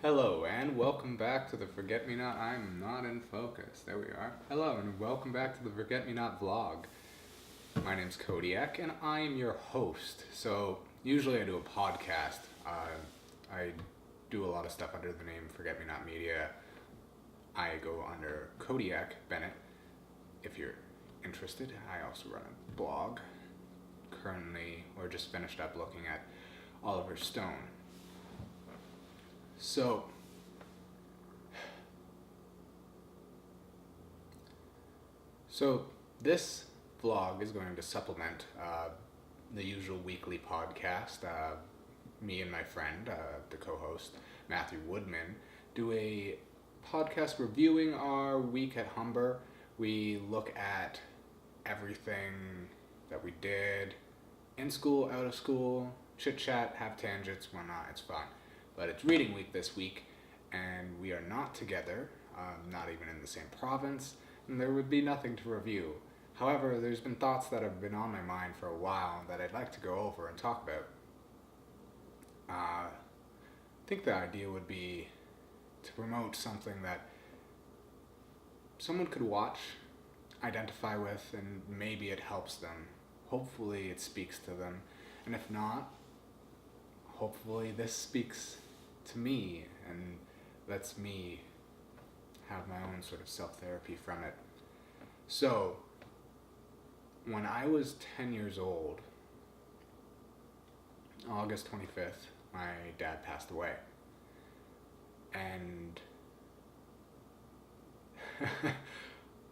Hello and welcome back to the Forget-Me-Not. I'm not in focus. There we are. Hello and welcome back to the Forget-Me-Not vlog. My name's Kodiak and I am your host. So usually I do a podcast. I do a lot of stuff under the name Forget-Me-Not Media. I go under Kodiak Bennett. If you're interested, I also run a blog. Currently, we're just finished up looking at Oliver Stone. So this vlog is going to supplement the usual weekly podcast. Me and my friend, the co-host, Matthew Woodman, do a podcast reviewing our week at Humber. We look at everything that we did in school, out of school, chit-chat, have tangents, whatnot. It's fun. But it's reading week this week, and we are not together, not even in the same province, and there would be nothing to review. However, there's been thoughts that have been on my mind for a while that I'd like to go over and talk about. I think the idea would be to promote something that someone could watch, identify with, and maybe it helps them. Hopefully it speaks to them, and if not, hopefully this speaks to me and lets me have my own sort of self-therapy from it. So, when I was 10 years old, August 25th, my dad passed away. And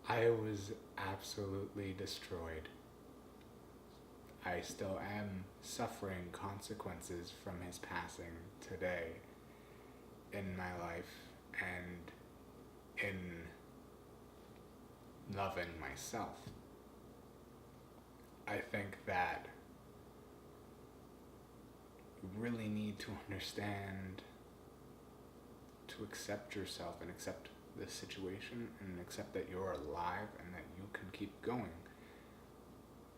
I was absolutely destroyed. I still am suffering consequences from his passing today in my life and in loving myself. I think that you really need to understand to accept yourself and accept this situation and accept that you're alive and that you can keep going.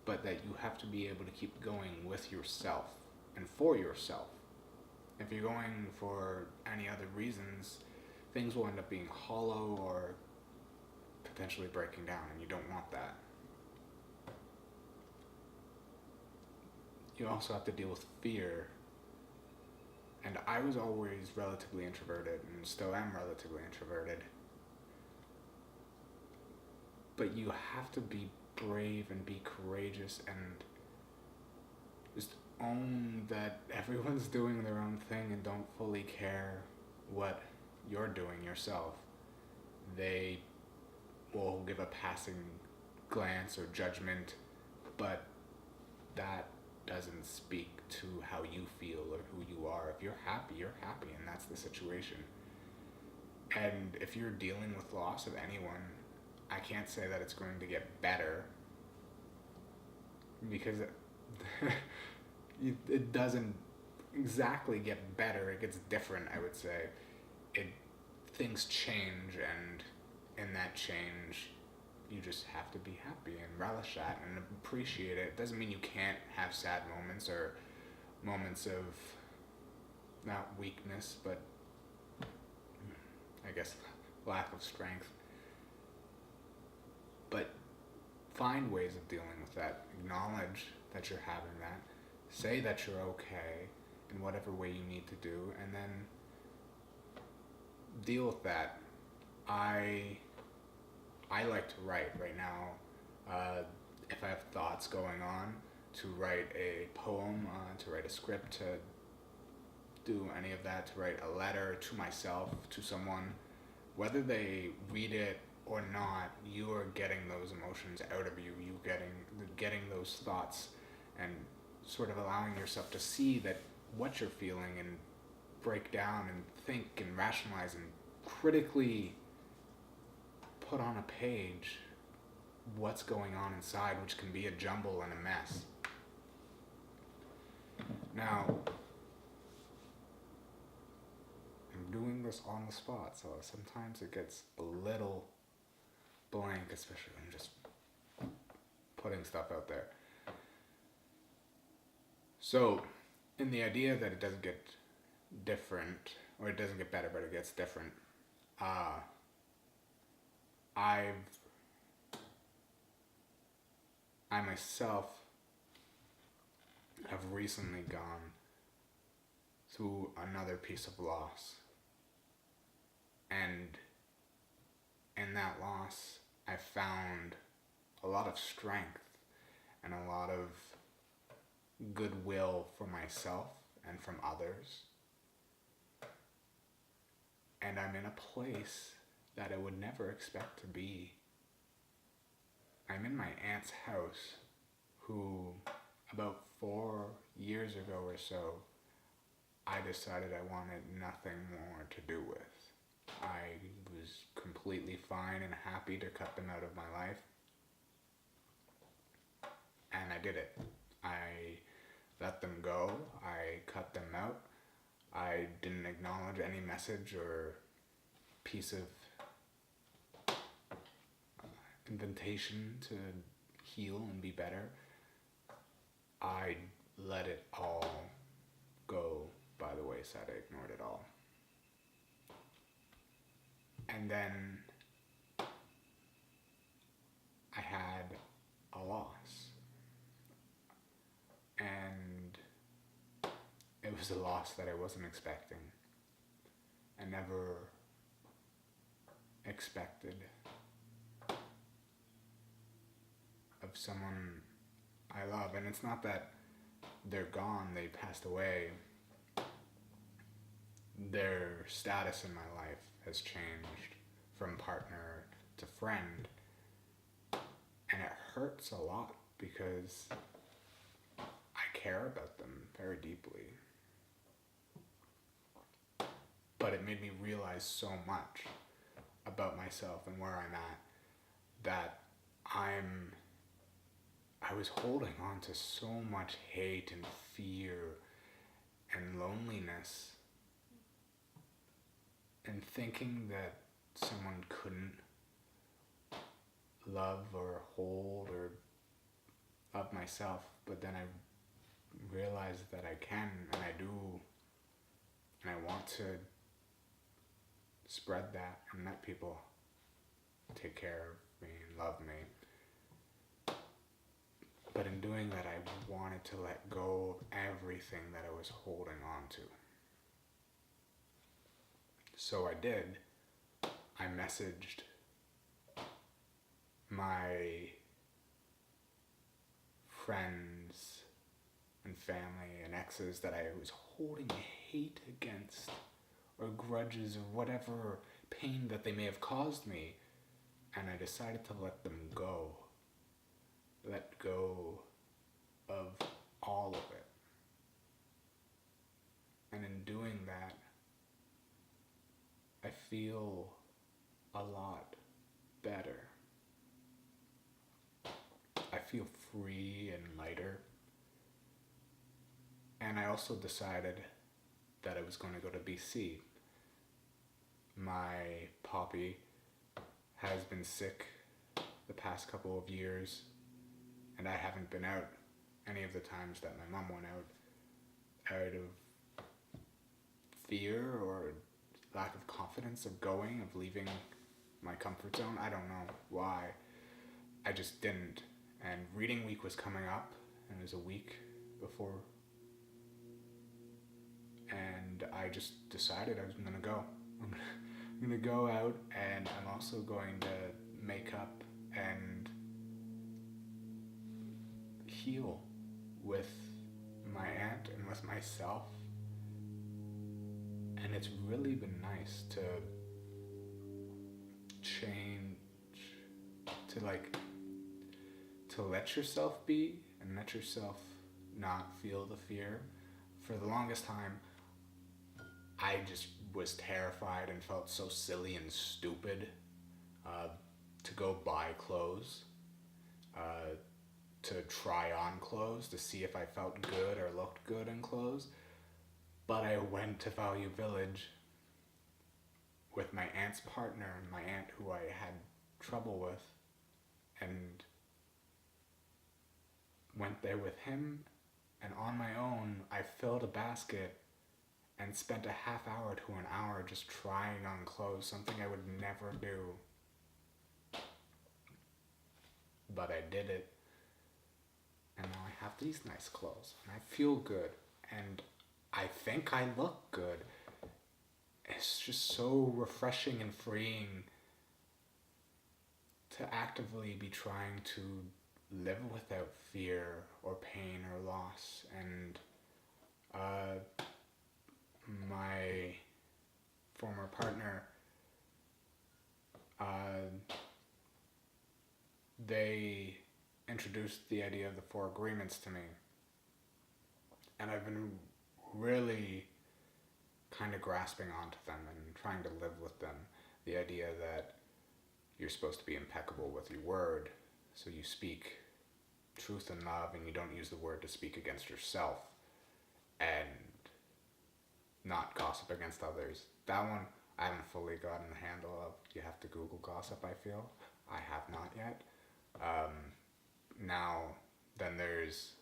But that you have to be able to keep going with yourself and for yourself. If you're going for any other reasons, things will end up being hollow or potentially breaking down, and you don't want that. You also have to deal with fear. And I was always relatively introverted and still am relatively introverted. But you have to be brave and be courageous and just own that everyone's doing their own thing and don't fully care what you're doing yourself. They will give a passing glance or judgment, but that doesn't speak to how you feel or who you are. If you're happy, and that's the situation. And if you're dealing with loss of anyone, I can't say that it's going to get better, because it doesn't exactly get better. It gets different, I would say. Things change, and in that change, you just have to be happy and relish that and appreciate it. It doesn't mean you can't have sad moments or moments of not weakness, but I guess lack of strength. But find ways of dealing with that. Acknowledge that you're having that. Say that you're okay in whatever way you need to do, and then deal with that. I like to write right now. If I have thoughts going on, to write a poem, to write a script, to do any of that, to write a letter to myself, to someone, whether they read it or not, you are getting those emotions out of you. You getting those thoughts and sort of allowing yourself to see that what you're feeling and break down and think and rationalize and critically put on a page what's going on inside, which can be a jumble and a mess. Now, I'm doing this on the spot, so sometimes it gets a little blank, especially when I'm just putting stuff out there. So, in the idea that it doesn't get different or it doesn't get better, but it gets different. I myself have recently gone through another piece of loss. And in that loss, I found a lot of strength and a lot of goodwill for myself and from others. And I'm in a place that I would never expect to be. I'm in my aunt's house, who about 4 years ago or so, I decided I wanted nothing more to do with. I was completely fine and happy to cut them out of my life. And I did it. I let them go. I cut them out. I didn't acknowledge any message or piece of invitation to heal and be better. I let it all go by the wayside. I ignored it all. And then I had a loss. And it was a loss that I wasn't expecting. I never expected of someone I love. And it's not that they're gone, they passed away. Their status in my life has changed from partner to friend. And it hurts a lot because I care about them very deeply. But it made me realize so much about myself and where I'm at, that I was holding on to so much hate and fear and loneliness, and thinking that someone couldn't love or hold or love myself. But then I realized that I can, and I do, and I want to spread that and let people take care of me and love me. But in doing that, I wanted to let go of everything that I was holding on to. So I did. I messaged my friends and family and exes that I was holding hate against, or grudges, or whatever pain that they may have caused me, and I decided to let them go. Let go of all of it. And in doing that, I feel a lot better. I feel free and lighter. And I also decided that I was going to go to BC. My Poppy has been sick the past couple of years, and I haven't been out any of the times that my mom went out of fear or lack of confidence of going, of leaving my comfort zone. I don't know why. I just didn't. And reading week was coming up, and it was a week before, and I just decided I was going to go. I'm going to go out, and I'm also going to make up and heal with my aunt and with myself. And it's really been nice to change, to let yourself be and let yourself not feel the fear. For the longest time, I just was terrified and felt so silly and stupid to go buy clothes, to try on clothes, to see if I felt good or looked good in clothes. But I went to Value Village with my aunt's partner, my aunt who I had trouble with, and went there with him, and on my own I filled a basket and spent a half hour to an hour just trying on clothes, something I would never do. But I did it, and now I have these nice clothes, and I feel good, and I think I look good. It's just so refreshing and freeing to actively be trying to live without fear or pain or loss. And my former partner, they introduced the idea of the four agreements to me, and I've been really kind of grasping onto them and trying to live with them. The idea that you're supposed to be impeccable with your word, so you speak truth and love, and you don't use the word to speak against yourself, and not gossip against others. That one I haven't fully gotten the handle of. You have to Google gossip, I feel. I have not yet. Now, then there's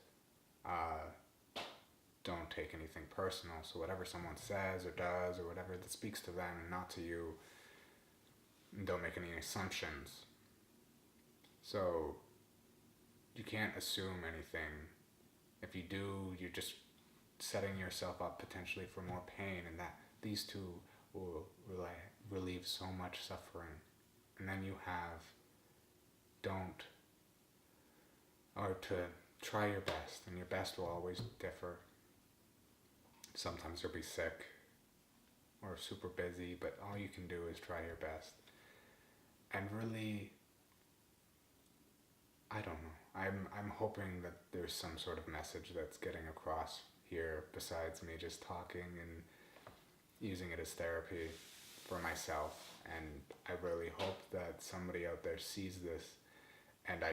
don't take anything personal. So whatever someone says or does or whatever that speaks to them and not to you, don't make any assumptions. So you can't assume anything. If you do, you're just setting yourself up potentially for more pain, and that these two will relieve so much suffering. And then you have don't, or to try your best, and your best will always differ. Sometimes you'll be sick or super busy, but all you can do is try your best. And really, I don't know. I'm hoping that there's some sort of message that's getting across here besides me just talking and using it as therapy for myself. And I really hope that somebody out there sees this, and I